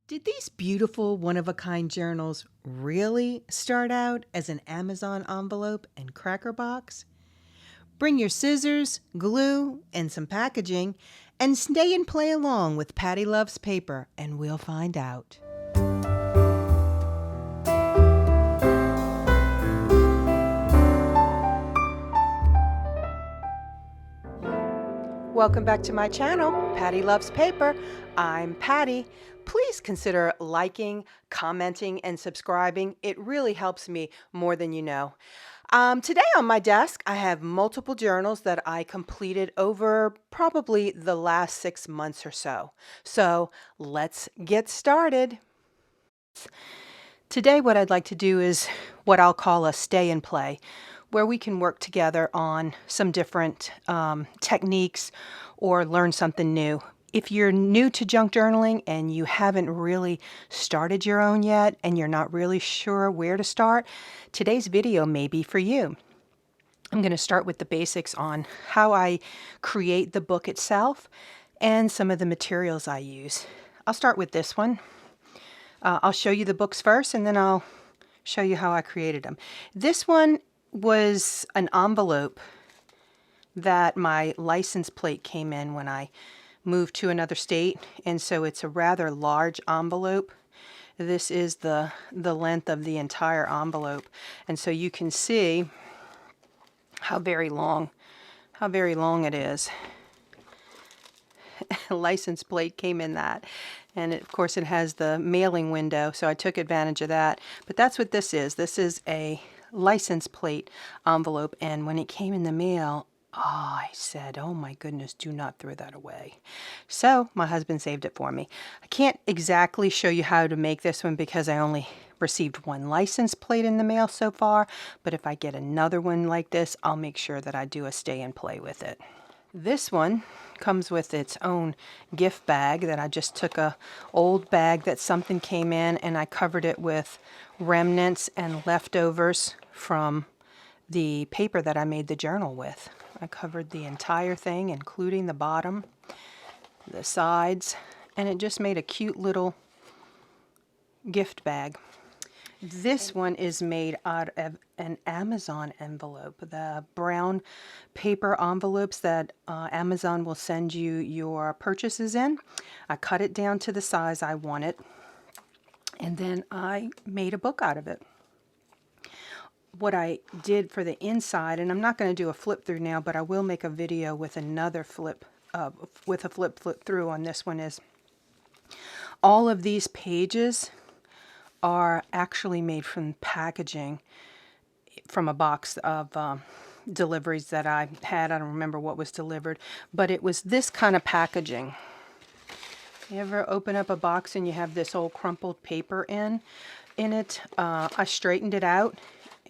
Did these beautiful one-of-a-kind journals really start out as an Amazon envelope and cracker box? Bring your scissors, glue, and some packaging, and stay and play along with Patty Loves Paper, and we'll find out. Welcome back to my channel, Patty Loves Paper. I'm Patty. Please consider liking, commenting, and subscribing. It really helps me more than you know. Today on my desk, I have multiple journals that I completed over probably the last 6 months or so. So let's get started. Today, what I'd like to do is what I'll call a stay and play, where we can work together on some different techniques or learn something new. If you're new to junk journaling and you haven't really started your own yet and you're not really sure where to start, today's video may be for you. I'm going to start with the basics on how I create the book itself and some of the materials I use. I'll start with this one. I'll show you the books first and then I'll show you how I created them. This one was an envelope that my license plate came in when I moved to another state, and so it's a rather large envelope. This is the length of the entire envelope, and so you can see how very long it is. License plate came in that, and of course it has the mailing window, so I took advantage of that. But that's what this is. This is a license plate envelope, and when it came in the mail, I said, oh my goodness, do not throw that away. So my husband saved it for me. I can't exactly show you how to make this one because I only received one license plate in the mail so far, but if I get another one like this, I'll make sure that I do a stay and play with it. This one comes with its own gift bag that I just took a old bag that something came in and I covered it with remnants and leftovers from the paper that I made the journal with. I covered the entire thing, including the bottom, the sides, and it just made a cute little gift bag. This one is made out of an Amazon envelope, the brown paper envelopes that Amazon will send you your purchases in. I cut it down to the size I want it, and then I made a book out of it. What I did for the inside, and I'm not going to do a flip through now, but I will make a video with another flip, with a flip through on this one, is all of these pages are actually made from packaging from a box of deliveries that I had. I don't remember what was delivered, but it was this kind of packaging. You ever open up a box and you have this old crumpled paper in it? I straightened it out.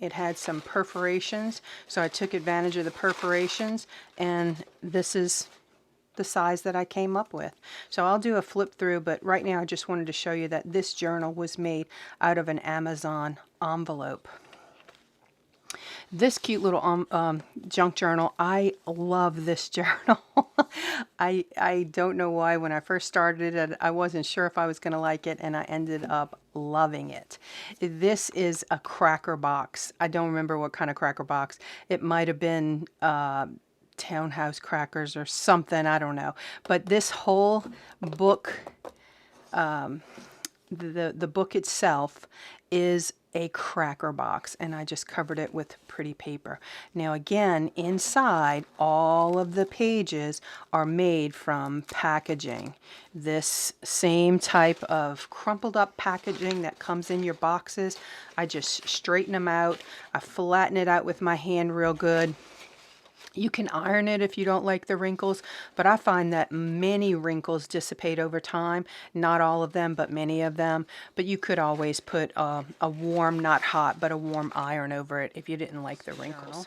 It had some perforations, so I took advantage of the perforations, and this is the size that I came up with. So I'll do a flip through, but right now I just wanted to show you that this journal was made out of an Amazon envelope. This cute little junk journal, I love this journal. I don't know why. When I first started it, I wasn't sure if I was going to like it, and I ended up loving it. This is a cracker box. I don't remember what kind of cracker box. It might have been Townhouse crackers or something, I don't know. But this whole book, the book itself is a cracker box, and I just covered it with pretty paper. Now again, inside, all of the pages are made from packaging. This same type of crumpled up packaging that comes in your boxes, I just straighten them out. I flatten it out with my hand real good. You can iron it if you don't like the wrinkles, but I find that many wrinkles dissipate over time. Not all of them, but many of them. But you could always put a warm, not hot, but a warm iron over it if you didn't like the wrinkles.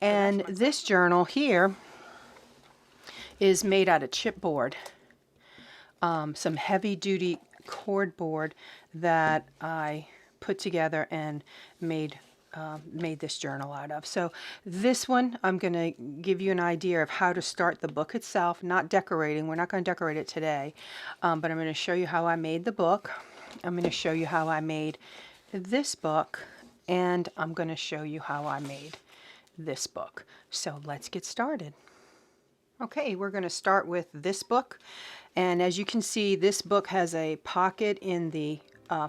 And this journal here is made out of chipboard. Some heavy-duty cordboard that I put together and made made this journal out of. So this one, I'm going to give you an idea of how to start the book itself, not decorating. We're not going to decorate it today, but I'm going to show you how I made the book. I'm going to show you how I made this book, and I'm going to show you how I made this book. So let's get started. Okay, we're going to start with this book, and as you can see, this book has a pocket in the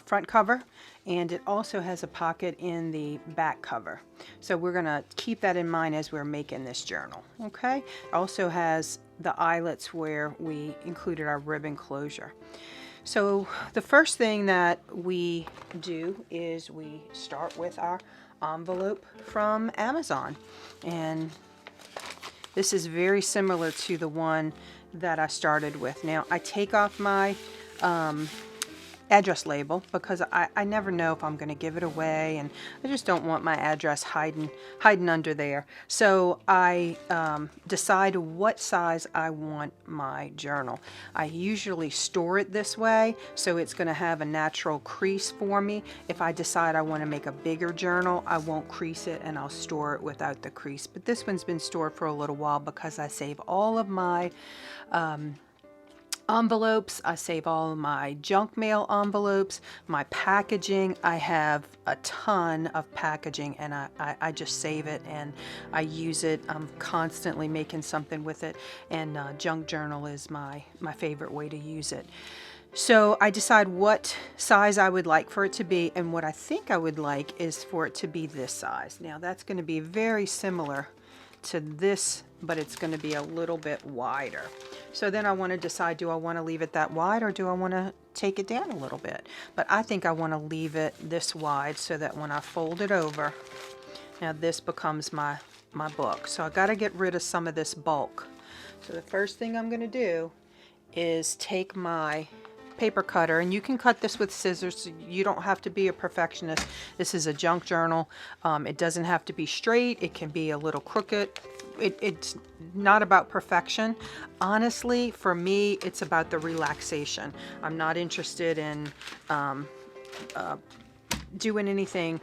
front cover, and it also has a pocket in the back cover. So we're going to keep that in mind as we're making this journal. Okay, it also has the eyelets where we included our ribbon closure. So the first thing that we do is we start with our envelope from Amazon, and this is very similar to the one that I started with. Now I take off my address label because I never know if I'm going to give it away, and I just don't want my address hiding under there. So I decide what size I want my journal. I usually store it this way so it's going to have a natural crease for me. If I decide I want to make a bigger journal, I won't crease it and I'll store it without the crease. But this one's been stored for a little while because I save all of my envelopes. I save all of my junk mail envelopes, my packaging. I have a ton of packaging, and I just save it and I use it. I'm constantly making something with it, and junk journal is my favorite way to use it. So I decide what size I would like for it to be, and what I think I would like is for it to be this size. Now that's going to be very similar to this, but it's going to be a little bit wider. So then I want to decide, do I want to leave it that wide or do I want to take it down a little bit? But I think I want to leave it this wide so that when I fold it over, now this becomes my book. So I got to get rid of some of this bulk. So the first thing I'm going to do is take my paper cutter, and you can cut this with scissors. You don't have to be a perfectionist. This is a junk journal. It doesn't have to be straight. It can be a little crooked. It's not about perfection. Honestly, for me, it's about the relaxation. I'm not interested in doing anything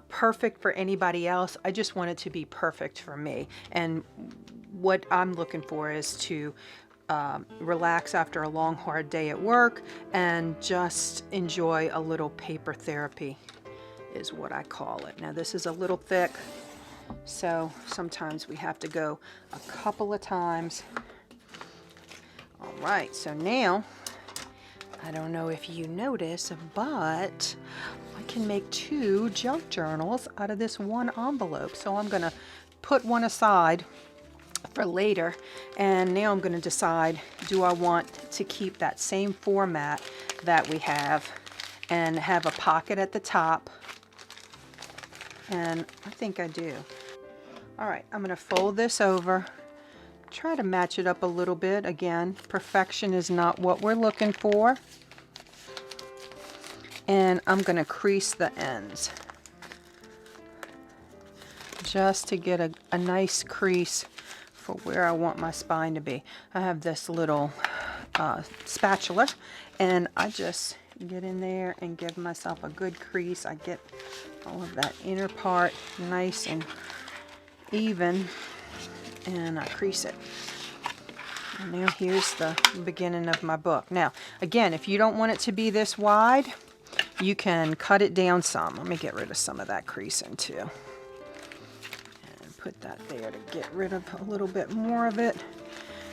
perfect for anybody else. I just want it to be perfect for me. And what I'm looking for is to relax after a long, hard day at work and just enjoy a little paper therapy is what I call it. Now this is a little thick, so sometimes we have to go a couple of times. All right, so now, I don't know if you notice, but I can make 2 junk journals out of this one envelope. So I'm gonna put one aside for later, and now I'm going to decide, do I want to keep that same format that we have and have a pocket at the top? And I think I do. All right, I'm going to fold this over, try to match it up a little bit. Again, perfection is not what we're looking for. And I'm going to crease the ends just to get a nice crease for where I want my spine to be. I have this little spatula, and I just get in there and give myself a good crease. I get all of that inner part nice and even, and I crease it. And now here's the beginning of my book. Now, again, if you don't want it to be this wide, you can cut it down some. Let me get rid of some of that creasing too. Put that there to get rid of a little bit more of it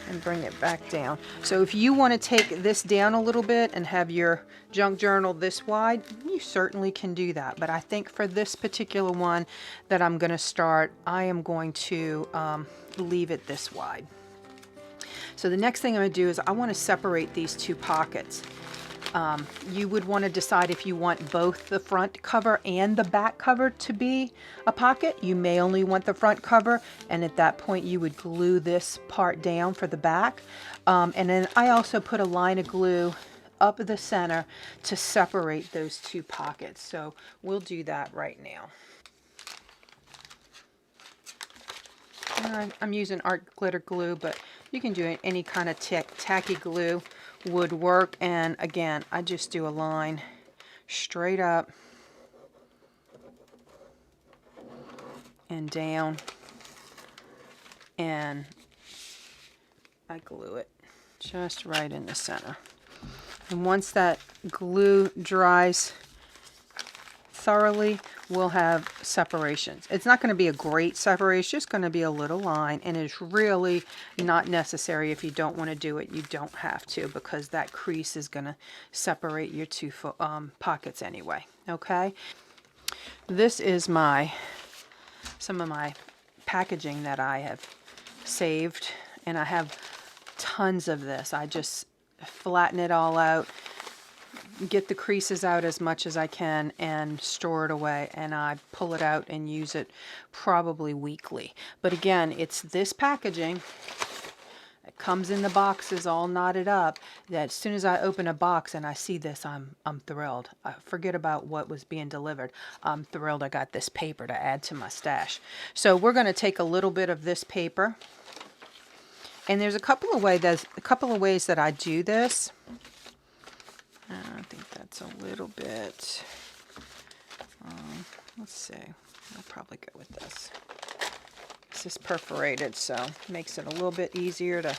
and bring it back down. So if you want to take this down a little bit and have your junk journal this wide, you certainly can do that. But I think for this particular one that I'm going to start, I am going to leave it this wide. So the next thing I'm going to do is I want to separate these 2 pockets. You would want to decide if you want both the front cover and the back cover to be a pocket. You may only want the front cover, and at that point you would glue this part down for the back. And then I also put a line of glue up the center to separate those 2 pockets. So we'll do that right now. I'm using art glitter glue, but you can do any kind of tacky glue would work. And again, I just do a line straight up and down, and I glue it just right in the center. And once that glue dries thoroughly, we'll have separations. It's not going to be a great separation, it's just going to be a little line, and it's really not necessary. If you don't want to do it, you don't have to, because that crease is going to separate your two pockets anyway. Okay, this is some of my packaging that I have saved, and I have tons of this. I just flatten it all out, get the creases out as much as I can, and store it away, and I pull it out and use it probably weekly. But again, it's this packaging. It comes in the boxes all knotted up, that as soon as I open a box and I see this, I'm thrilled. I forget about what was being delivered. I'm thrilled I got this paper to add to my stash. So we're going to take a little bit of this paper, and there's a couple of ways that I do this. I think that's a little bit, let's see, I'll probably go with this. This is perforated, so it makes it a little bit easier to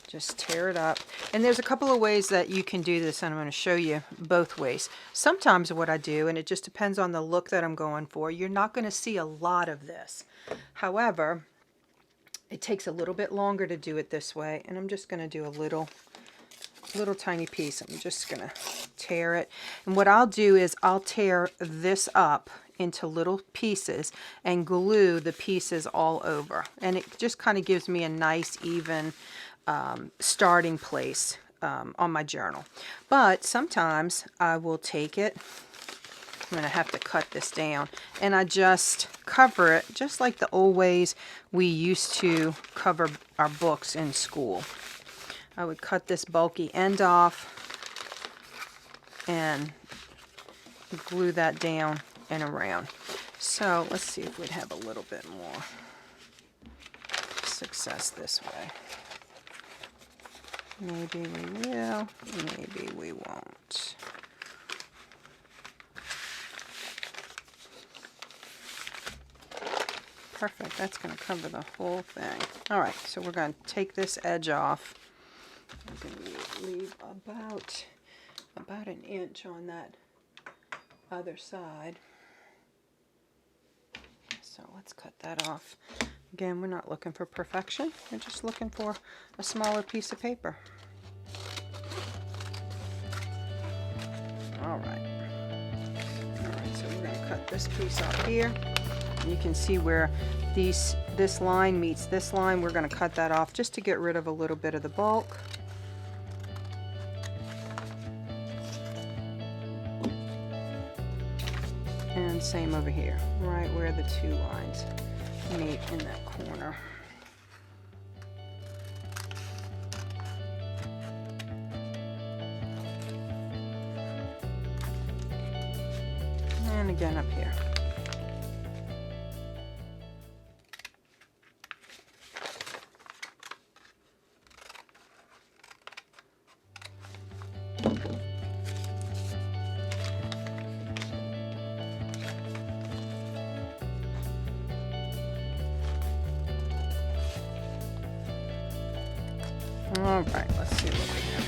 just tear it up. And there's a couple of ways that you can do this, and I'm going to show you both ways. Sometimes what I do, and it just depends on the look that I'm going for, you're not going to see a lot of this. However, it takes a little bit longer to do it this way, and I'm just going to do a little tiny piece. I'm just going to tear it. And what I'll do is I'll tear this up into little pieces and glue the pieces all over. And it just kind of gives me a nice, even starting place on my journal. But sometimes I will take it, I'm going to have to cut this down, and I just cover it just like the old ways we used to cover our books in school. I would cut this bulky end off and glue that down and around. So let's see if we'd have a little bit more success this way. Maybe we will, maybe we won't. Perfect, that's going to cover the whole thing. All right, so we're going to take this edge off. I'm going to leave about an inch on that other side. So let's cut that off. Again, we're not looking for perfection. We're just looking for a smaller piece of paper. All right. So we're going to cut this piece off here. You can see where this line meets this line. We're going to cut that off just to get rid of a little bit of the bulk. And same over here, right where the two lines meet in that corner. And again up here. All right, let's see what we have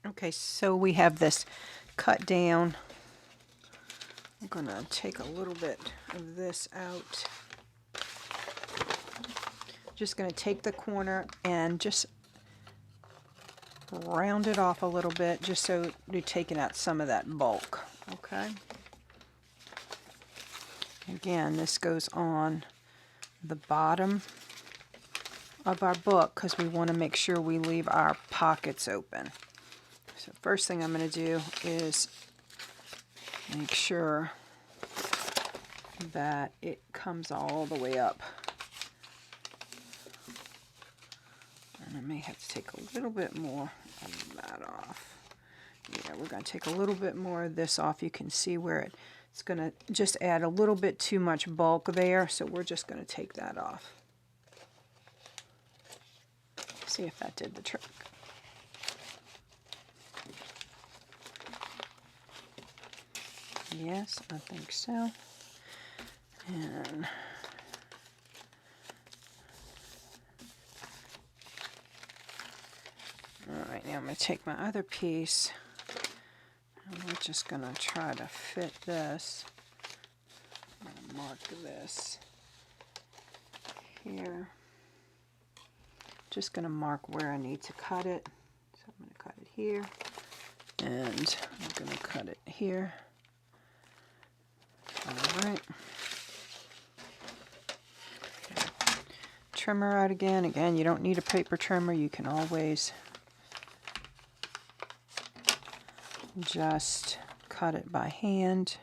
now. Okay, so we have this cut down. I'm going to take a little bit of this out. Just going to take the corner and just round it off a little bit, just so you're taking out some of that bulk. Okay. Again, this goes on the bottom of our book because we want to make sure we leave our pockets open. So first thing I'm going to do is make sure that it comes all the way up. And I may have to take a little bit more of that off. Yeah, we're going to take a little bit more of this off. You can see where it It's going to just add a little bit too much bulk there, so we're just going to take that off. See if that did the trick. Yes, I think so. And all right, now I'm going to take my other piece, and we're just going to try to fit this. I'm going to mark this here. Just going to mark where I need to cut it. So I'm going to cut it here, and I'm going to cut it here. All right. Trimmer out again. Again, you don't need a paper trimmer. You can always just cut it by hand.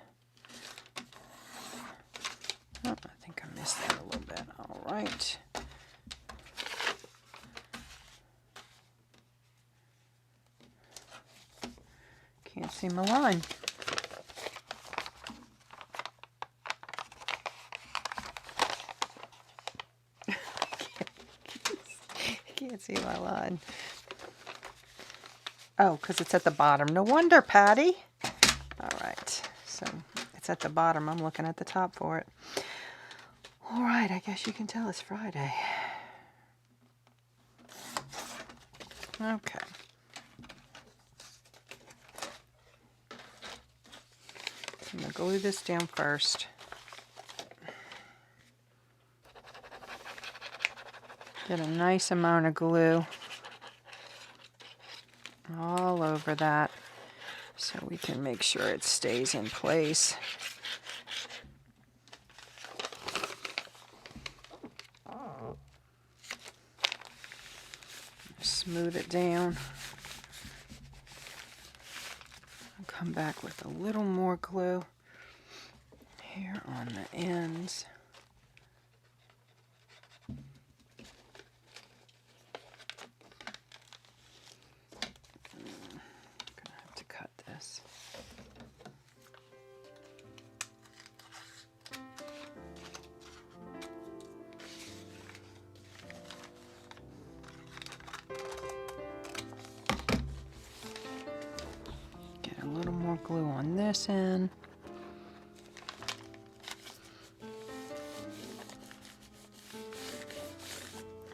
Oh, I think I missed that a little bit. All right. Can't see my line. Can't see my line. Oh, because it's at the bottom. No wonder, Patty. All right. So it's at the bottom. I'm looking at the top for it. All right. I guess you can tell it's Friday. Okay. I'm going to glue this down first. Get a nice amount of glue all over that so we can make sure it stays in place. Smooth it down. I'll come back with a little more glue here on the ends. Glue on this end.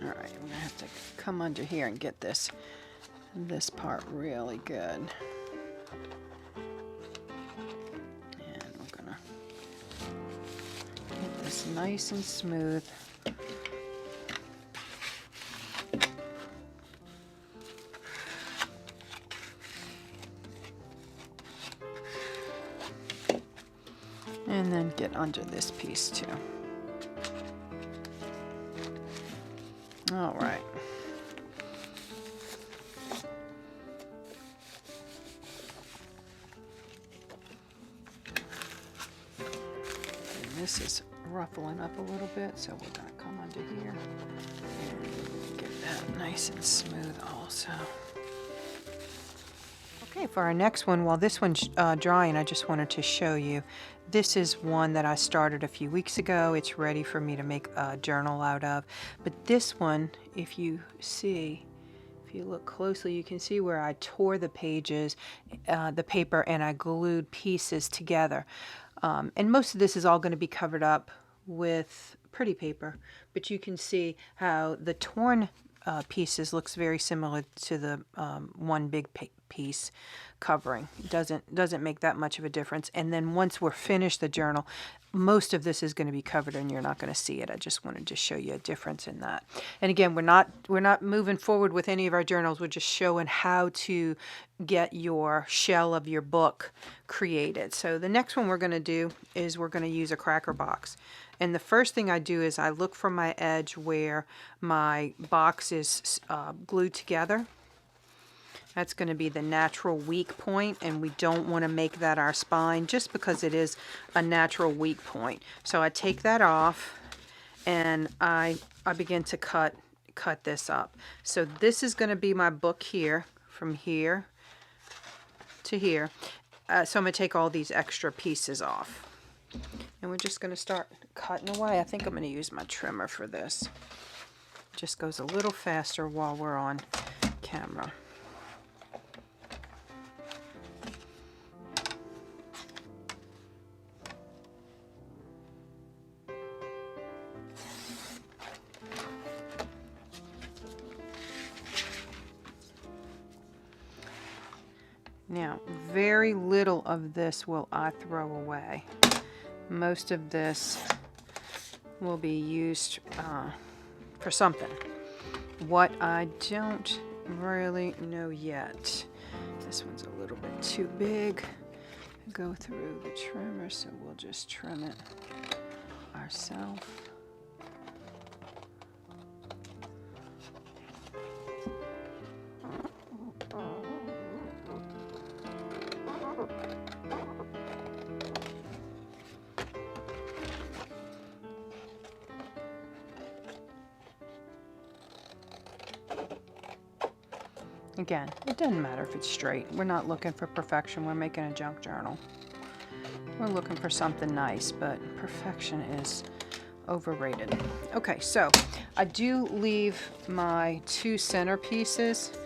All right, we're gonna have to come under here and get this part really good. And we're gonna get this nice and smooth. And then get under this piece too. All right. And this is ruffling up a little bit, so we're going to come under here and get that nice and smooth also. Okay, for our next one, while this one's drying, I just wanted to show you. This is one that I started a few weeks ago. It's ready for me to make a journal out of. But this one, if you see, if you look closely, you can see where I tore the pages, the paper, and I glued pieces together. And most of this is all going to be covered up with pretty paper. But you can see how the torn pieces looks very similar to the one big piece covering. It doesn't make that much of a difference. And then once we're finished the journal, most of this is going to be covered and you're not going to see it. I just wanted to show you a difference in that. And again, we're not moving forward with any of our journals. We're just showing how to get your shell of your book created. So the next one we're going to do is we're going to use a cracker box. And the first thing I do is I look for my edge where my box is glued together. That's going to be the natural weak point, and we don't want to make that our spine just because it is a natural weak point. So I take that off and I begin to cut this up. So this is going to be my book here, from here to here. so I'm going to take all these extra pieces off. And we're just going to start cutting away. I think I'm going to use my trimmer for this. Just goes a little faster while we're on camera. Now, very little of this will I throw away. Most of this will be used for something. What I don't really know yet. This one's a little bit too big. Go through the trimmer, so we'll just trim it ourselves. Again, it doesn't matter if it's straight. We're not looking for perfection. We're making a junk journal. We're looking for something nice, but perfection is overrated. Okay, so I do leave my 2 center pieces,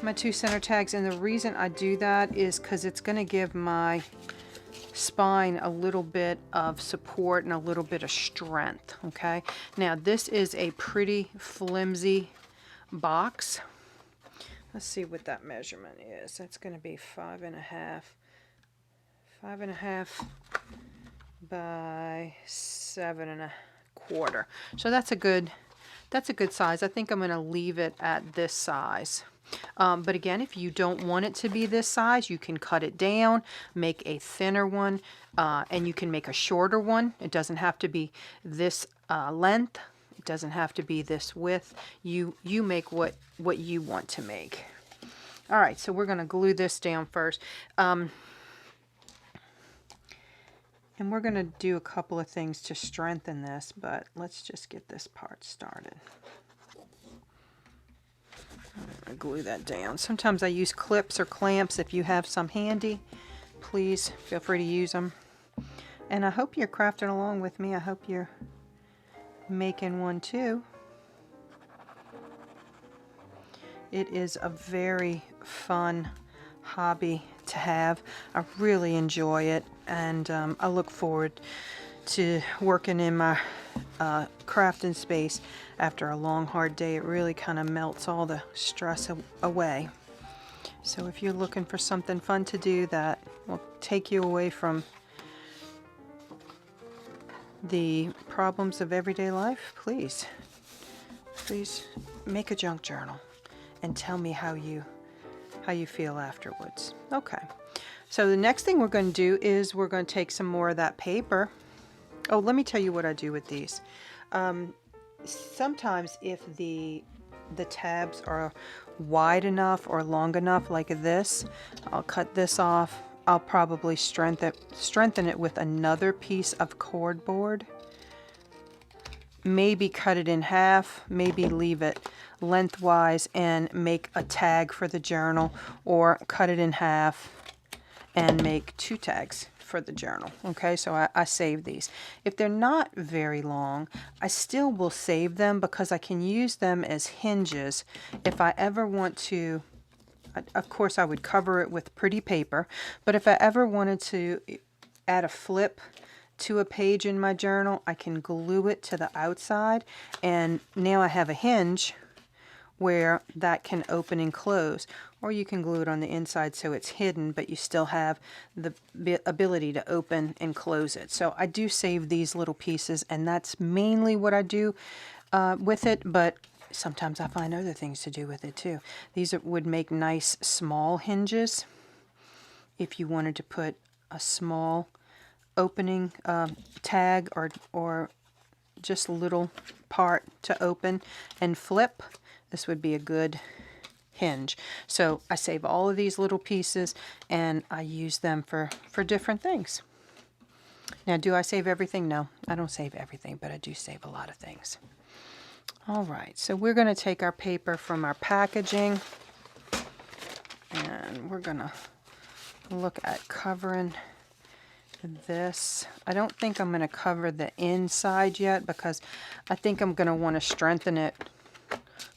my 2 center tags, and the reason I do that is because it's going to give my spine a little bit of support and a little bit of strength. Okay, now this is a pretty flimsy box. Let's see what that measurement is. That's going to be 5.5 by 7.25. So that's a good size. I think I'm going to leave it at this size. But again, if you don't want it to be this size, you can cut it down, make a thinner one, and you can make a shorter one. It doesn't have to be this length. It doesn't have to be this width. You make what you want to make. All right, so we're going to glue this down first. And we're going to do a couple of things to strengthen this, but let's just get this part started. I'm going to glue that down. Sometimes I use clips or clamps. If you have some handy, please feel free to use them. And I hope you're crafting along with me. I hope you're making one too. It is a very fun hobby to have. I really enjoy it, and I look forward to working in my crafting space after a long hard day. It really kind of melts all the stress away. So if you're looking for something fun to do that will take you away from the problems of everyday life, please make a junk journal and tell me how you feel afterwards. Okay, so the next thing we're going to do is we're going to take some more of that paper. Oh, let me tell you what I do with these. Sometimes if the tabs are wide enough or long enough like this, I'll cut this off. I'll probably strengthen it with another piece of cardboard. Maybe cut it in half, maybe leave it lengthwise and make a tag for the journal, or cut it in half and make 2 tags for the journal. Okay, so I save these. If they're not very long, I still will save them because I can use them as hinges if I ever want to. Of course, I would cover it with pretty paper, but if I ever wanted to add a flip to a page in my journal, I can glue it to the outside, and now I have a hinge where that can open and close. Or you can glue it on the inside so it's hidden, but you still have the ability to open and close it. So I do save these little pieces, and that's mainly what I do with it, but sometimes I find other things to do with it too. These would make nice small hinges if you wanted to put a small opening tag or just a little part to open and flip. This would be a good hinge. So I save all of these little pieces and I use them for different things. Now, do I save everything? No, I don't save everything, but I do save a lot of things. All right, so we're going to take our paper from our packaging and we're going to look at covering this. I don't think I'm going to cover the inside yet because I think I'm going to want to strengthen it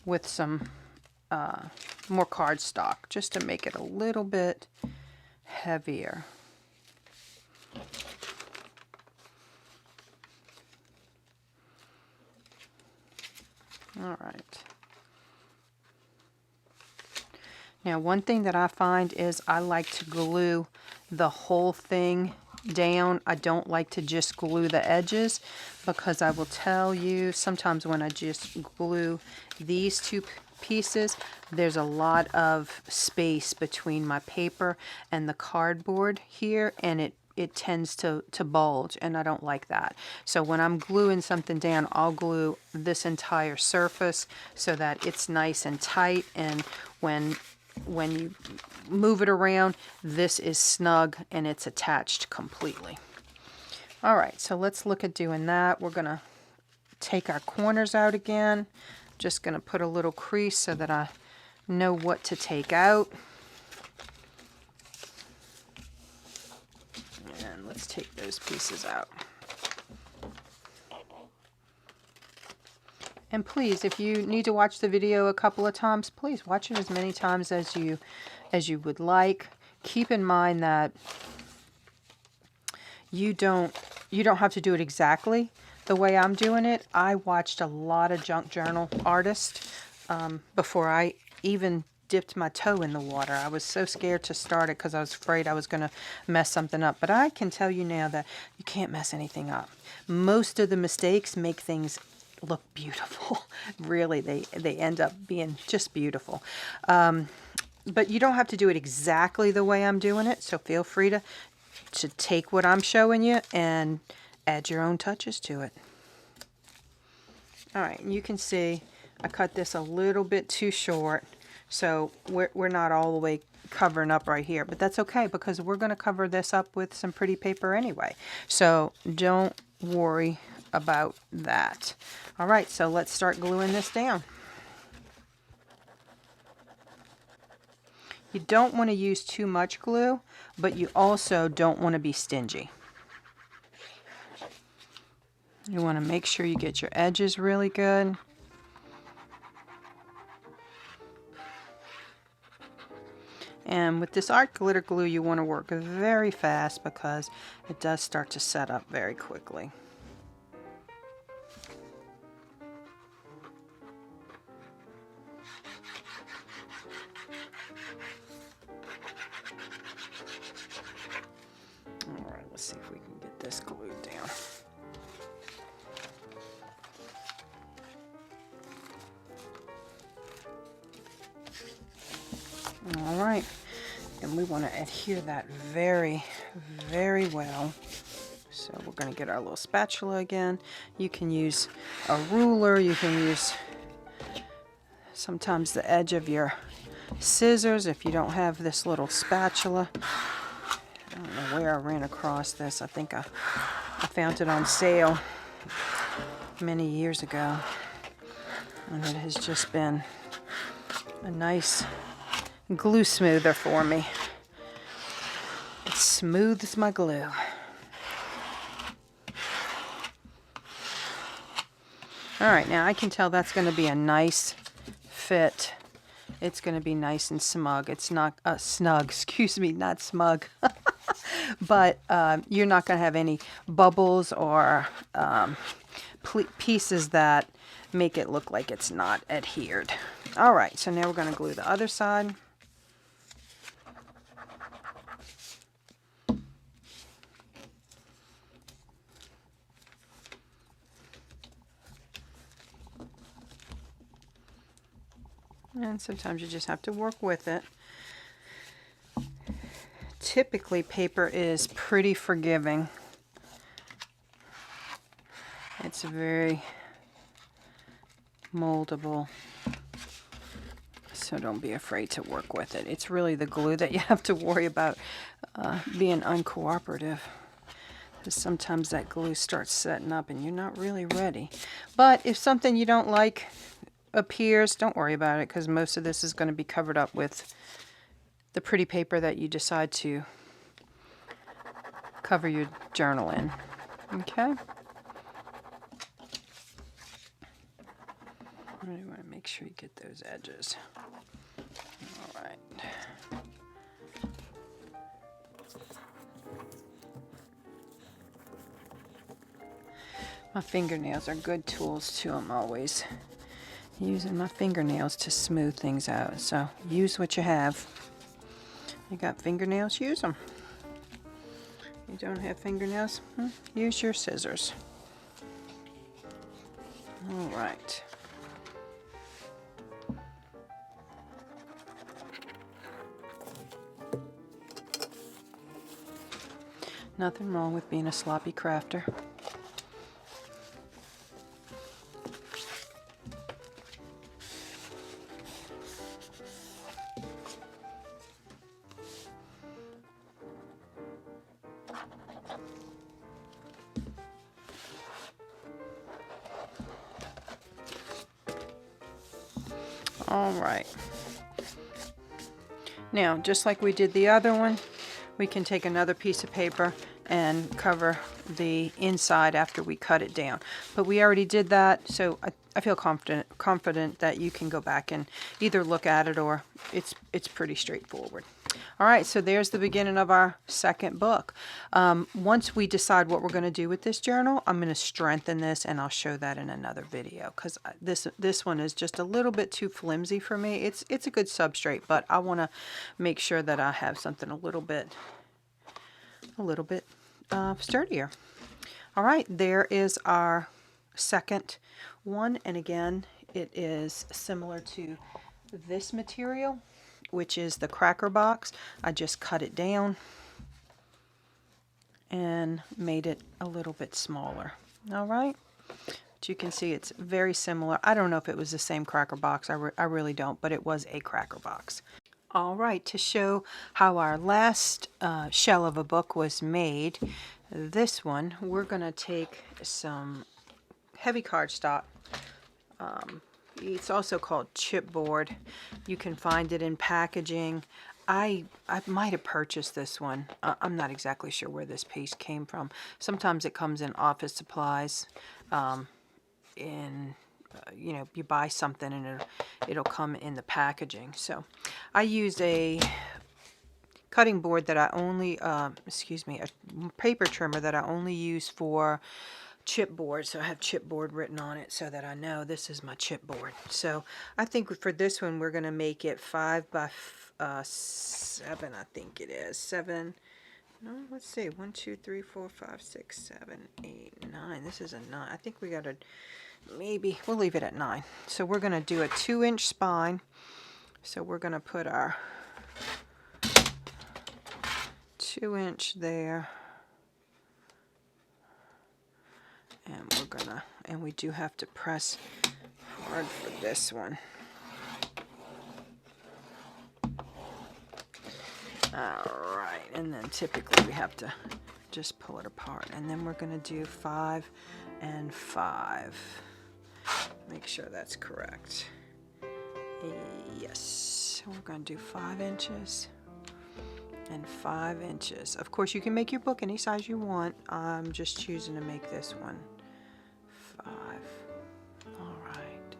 with some more cardstock just to make it a little bit heavier. All right. Now, one thing that I find is I like to glue the whole thing down. I don't like to just glue the edges because I will tell you sometimes when I just glue these two pieces, there's a lot of space between my paper and the cardboard here, and it tends to bulge, and I don't like that. So when I'm gluing something down, I'll glue this entire surface so that it's nice and tight, and when you move it around, this is snug and it's attached completely. All right, so let's look at doing that. We're gonna take our corners out again. Just gonna put a little crease so that I know what to take out. And let's take those pieces out. And please, if you need to watch the video a couple of times, please watch it as many times as you would like. Keep in mind that you don't have to do it exactly the way I'm doing it. I watched a lot of junk journal artists before I even dipped my toe in the water. I was so scared to start it because I was afraid I was going to mess something up. But I can tell you now that you can't mess anything up. Most of the mistakes make things look beautiful. Really, they end up being just beautiful. But you don't have to do it exactly the way I'm doing it, so feel free to take what I'm showing you and add your own touches to it. All right, and you can see I cut this a little bit too short, so we're not all the way covering up right here, but that's okay because we're going to cover this up with some pretty paper anyway, so don't worry about that. All right, so let's start gluing this down. You don't want to use too much glue, but you also don't want to be stingy. You want to make sure you get your edges really good. And with this art glitter glue, you want to work very fast because it does start to set up very quickly. All right, let's see if we can get this glued down. All right, and we want to adhere that very, very well. So we're going to get our little spatula again. You can use a ruler, you can use sometimes the edge of your scissors if you don't have this little spatula. I don't know where I ran across this. I think I found it on sale many years ago. And it has just been a nice glue smoother for me. It smooths my glue. All right, now I can tell that's going to be a nice fit. It's going to be nice and smug. It's not snug, excuse me, not smug. But you're not going to have any bubbles or pieces that make it look like it's not adhered. All right, so now we're going to glue the other side. And sometimes you just have to work with it. Typically, paper is pretty forgiving. It's very moldable. So don't be afraid to work with it. It's really the glue that you have to worry about being uncooperative. Because sometimes that glue starts setting up and you're not really ready. But if something you don't like appears, don't worry about it because most of this is going to be covered up with the pretty paper that you decide to cover your journal in. Okay? You want to make sure you get those edges. All right. My fingernails are good tools too. I'm always using my fingernails to smooth things out. So use what you have. You got fingernails? Use them. You don't have fingernails? Use your scissors. All right. Nothing wrong with being a sloppy crafter. All right. Now, just like we did the other one, we can take another piece of paper and cover the inside after we cut it down. But we already did that, so I feel confident that you can go back and either look at it, or it's pretty straightforward. All right, so there's the beginning of our second book. Once we decide what we're going to do with this journal, I'm going to strengthen this, and I'll show that in another video, because this one is just a little bit too flimsy for me. It's a good substrate, but I want to make sure that I have something a little bit sturdier. All right, there is our second one, and again, it is similar to this material, which is the cracker box. I just cut it down and made it a little bit smaller. All right, but you can see it's very similar. I don't know if it was the same cracker box. I really don't, but it was a cracker box. All right, to show how our last shell of a book was made, this one, we're going to take some heavy cardstock. It's also called chipboard. You can find it in packaging. I might have purchased this one. I'm not exactly sure where this piece came from. Sometimes it comes in office supplies. You know, you buy something and it'll come in the packaging. So I used a cutting board that I only, a paper trimmer that I only use for chipboard. So I have chipboard written on it so that I know this is my chipboard. So I think for this one we're going to make it 5 by 7, I think it is. 7. No, let's see. 1, 2, 3, 4, 5, 6, 7, 8, 9. This is a 9. I think we got to, maybe, we'll leave it at 9. So we're going to do a 2-inch spine. So we're going to put our 2-inch there. And we're going to, and we do have to press hard for this one. Alright, and then typically we have to just pull it apart. And then we're going to do 5 and 5. Make sure that's correct. Yes, we're going to do 5 inches and 5 inches. Of course, you can make your book any size you want. I'm just choosing to make this one 5. Alright.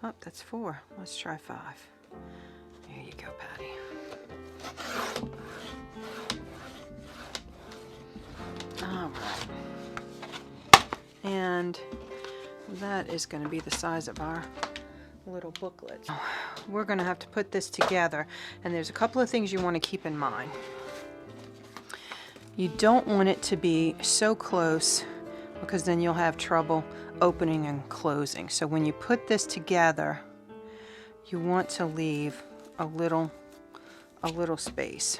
Oh, that's 4. Let's try 5. There you go, Patty. Alright. And that is going to be the size of our little booklet. We're going to have to put this together, and there's a couple of things you want to keep in mind. You don't want it to be so close, because then you'll have trouble opening and closing. So when you put this together, you want to leave a little space.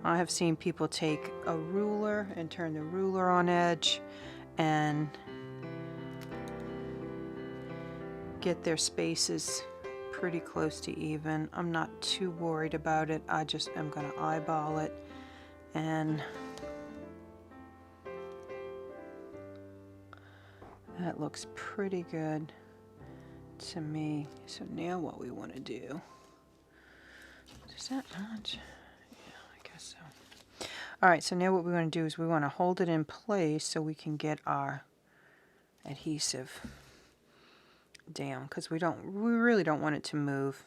I have seen people take a ruler and turn the ruler on edge and get their spaces pretty close to even. I'm not too worried about it. I just am going to eyeball it, and that looks pretty good to me. So now what we want to do, is that much? Yeah, I guess so. All right, so now what we want to do is we want to hold it in place so we can get our adhesive down, because we really don't want it to move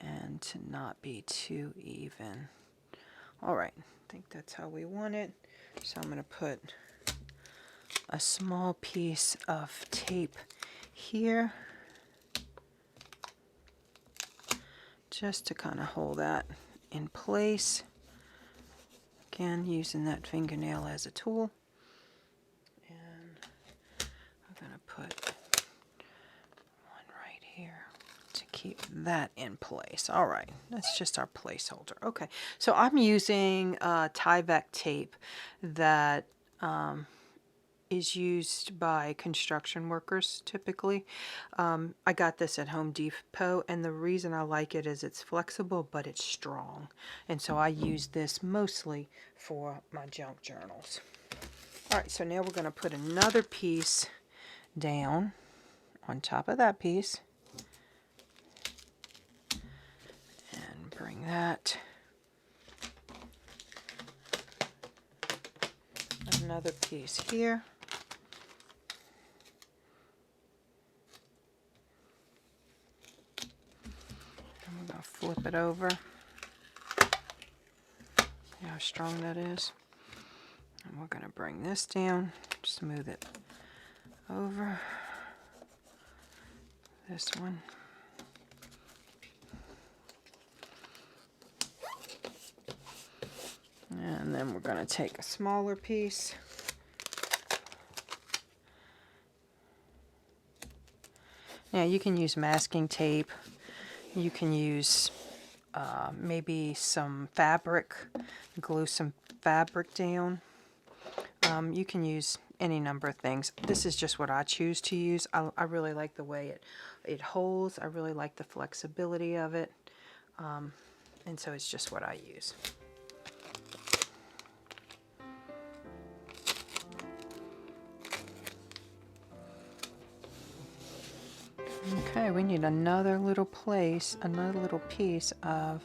and to not be too even. All right, I think that's how we want it. So I'm going to put a small piece of tape here just to kind of hold that in place. Again, using that fingernail as a tool. And I'm going to put one right here to keep that in place. All right, that's just our placeholder. Okay, so I'm using Tyvek tape that is used by construction workers typically. I got this at Home Depot, and the reason I like it is it's flexible but it's strong, and so I use this mostly for my junk journals. All right, so now we're going to put another piece down on top of that piece and bring that, another piece here. And we're going to flip it over. See how strong that is? And we're going to bring this down, smooth it over. This one. And then we're going to take a smaller piece. Now you can use masking tape. You can use maybe some fabric, glue some fabric down. You can use any number of things. This is just what I choose to use. I really like the way it holds. I really like the flexibility of it. And so it's just what I use. Okay, we need another little piece of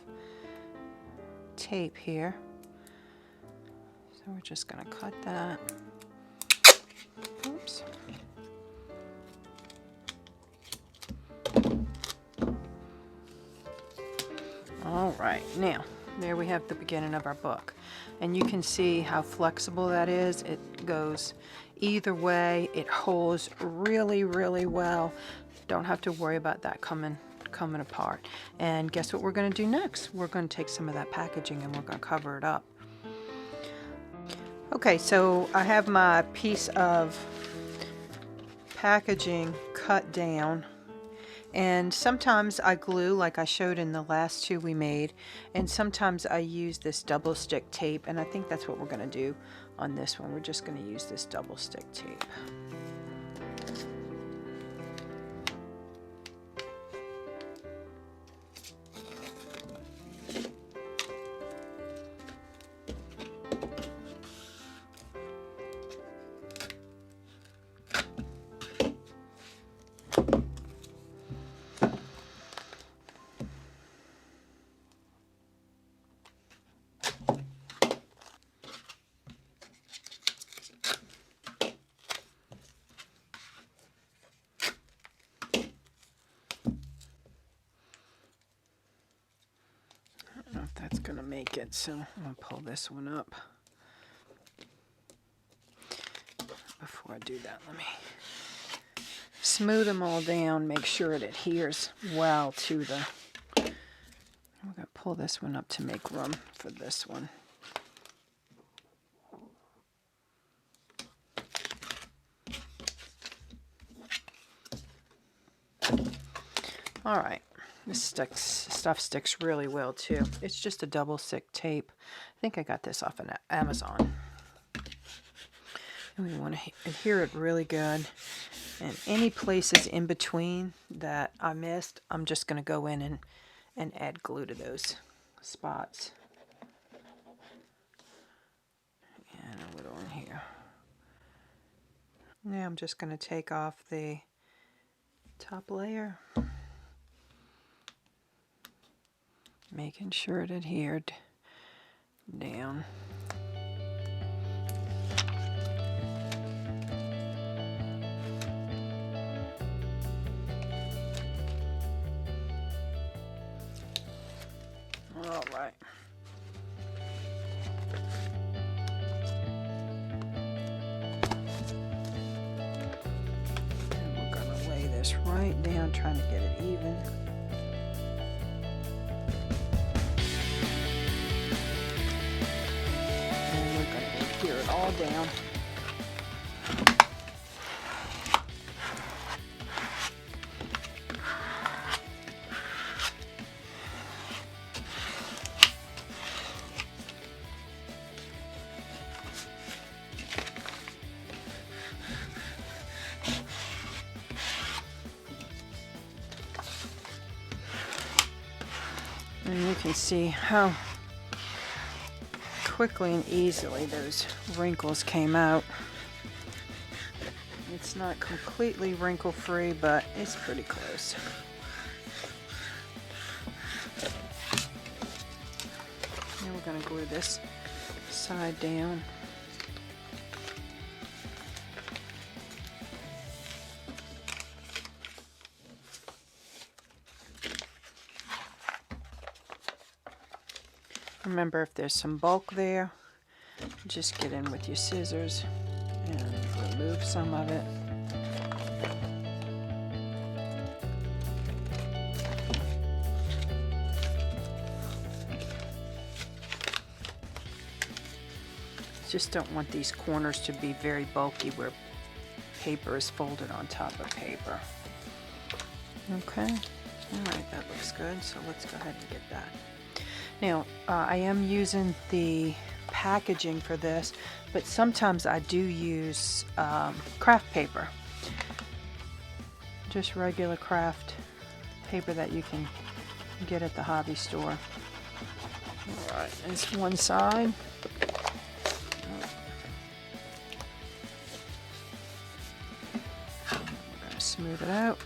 tape here. So we're just going to cut that. Oops. All right, now there we have the beginning of our book, and you can see how flexible that is. It goes either way. It holds really, really well. Don't have to worry about that coming apart. And guess what we're going to do next? We're going to take some of that packaging and we're going to cover it up. Okay, so I have my piece of packaging cut down, and sometimes I glue like I showed in the last two we made, and sometimes I use this double stick tape, and I think that's what we're going to do on this one. We're just going to use this double stick tape. I don't know if that's going to make it, so I'm going to pull this one up. Before I do that, let me smooth them all down, make sure it adheres well to the... I'm going to pull this one up to make room for this one. All right, this stuff sticks really well too. It's just a double stick tape. I think I got this off of Amazon. And we want to adhere it really good. And any places in between that I missed, I'm just going to go in and add glue to those spots. And a little in here. Now I'm just going to take off the top layer, making sure it adhered down. All right. And we're going to lay this right down, trying to get it even. And we're going to adhere it all down. And you can see how quickly and easily those wrinkles came out. It's not completely wrinkle free, but it's pretty close. Now we're going to glue this side down. Remember, if there's some bulk there, just get in with your scissors and remove some of it. Just don't want these corners to be very bulky where paper is folded on top of paper. Okay, all right, that looks good, so let's go ahead and get that. Now, I am using the packaging for this, but sometimes I do use craft paper. Just regular craft paper that you can get at the hobby store. All right, that's one side. We're going to smooth it out.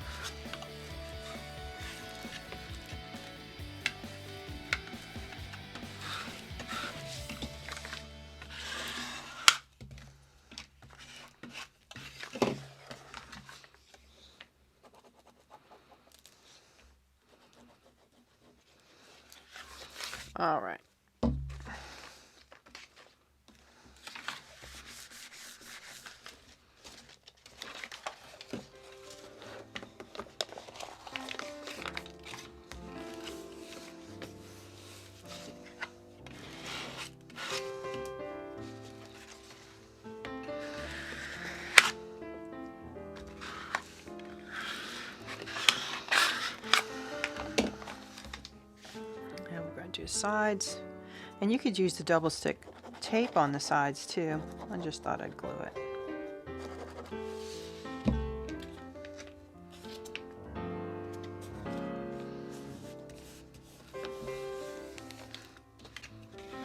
All right. Do sides, and you could use the double stick tape on the sides too. I just thought I'd glue it.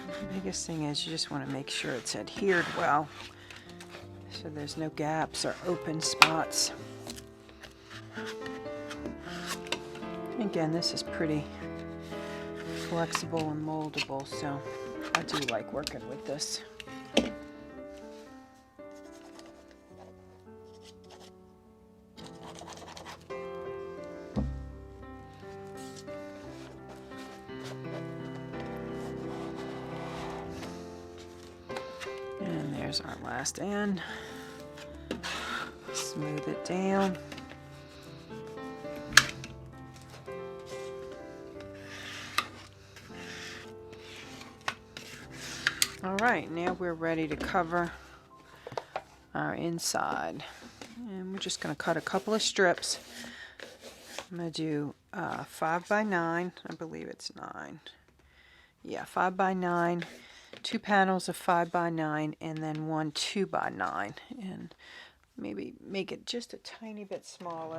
The biggest thing is you just want to make sure it's adhered well, so there's no gaps or open spots. Again, this is pretty flexible and moldable, so I do like working with this. And there's our last end. Smooth it down. All right, now we're ready to cover our inside. And we're just going to cut a couple of strips. I'm going to do 5 by 9. I believe it's 9. Yeah, 5 by 9. 2 panels of 5 by 9, and then 1 2 by 9. And maybe make it just a tiny bit smaller.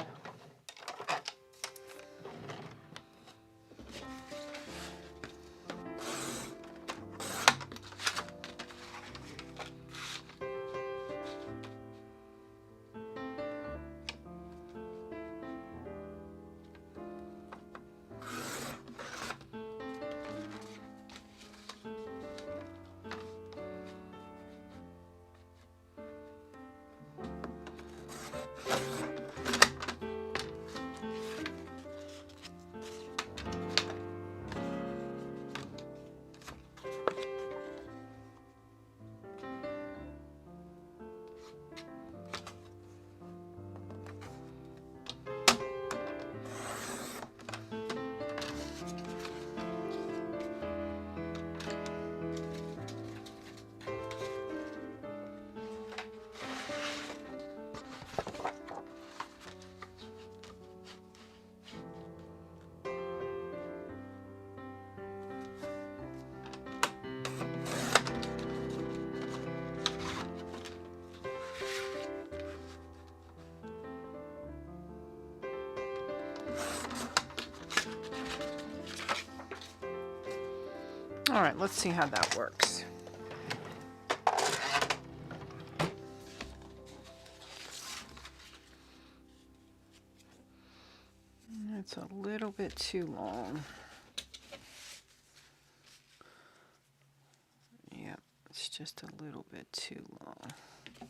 All right, let's see how that works. That's a little bit too long. Yep, it's just a little bit too long.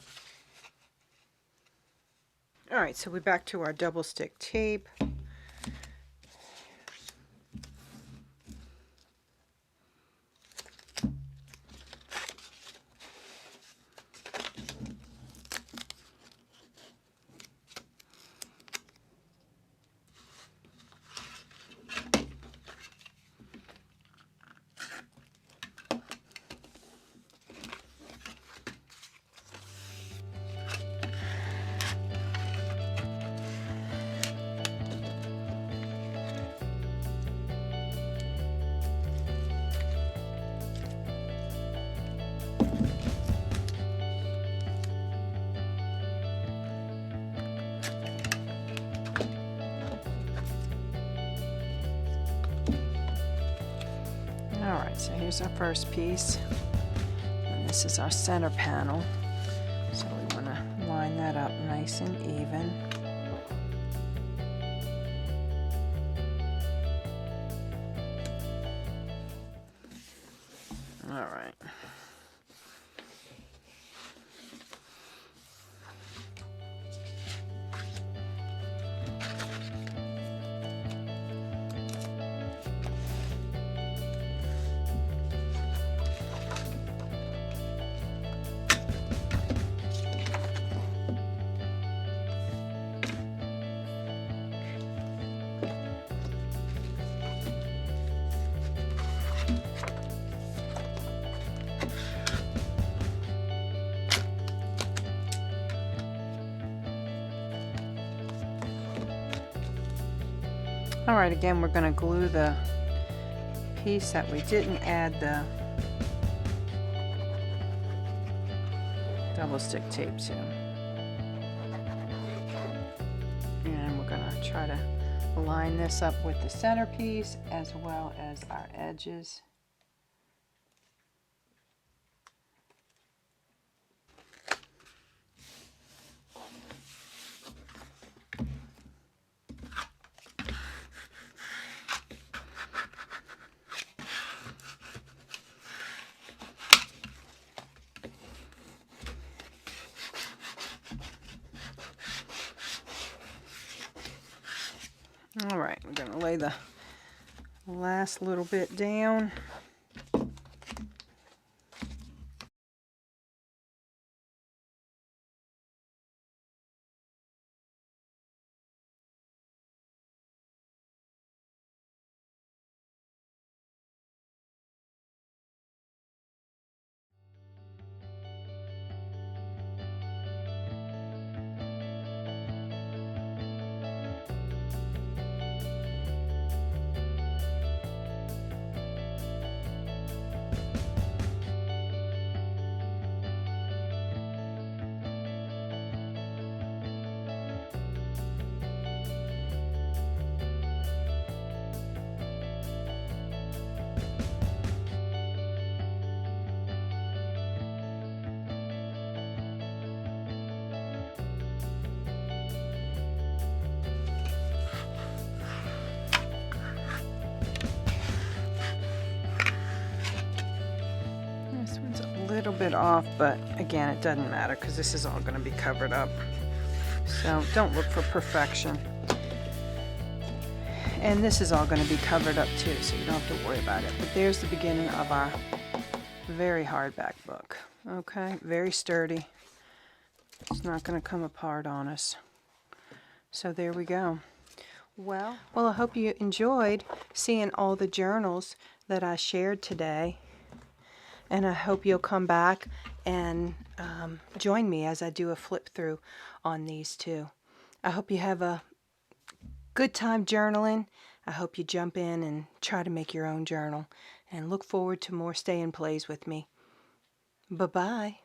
All right, so we're back to our double stick tape. Alright, so here's our first piece, and this is our center panel, so we want to line that up nice and even. Alright. Alright, again we're going to glue the piece that we didn't add the double stick tape to. And we're going to try to line this up with the centerpiece as well as our edges. All right, we're going to lay the last little bit down. Little bit off, but again it doesn't matter because this is all going to be covered up, so don't look for perfection. And this is all going to be covered up too, so you don't have to worry about it. But there's the beginning of our very hardback book. Okay, very sturdy. It's not going to come apart on us. So there we go. Well, I hope you enjoyed seeing all the journals that I shared today. And I hope you'll come back and join me as I do a flip through on these two. I hope you have a good time journaling. I hope you jump in and try to make your own journal. And look forward to more stay and plays with me. Bye-bye.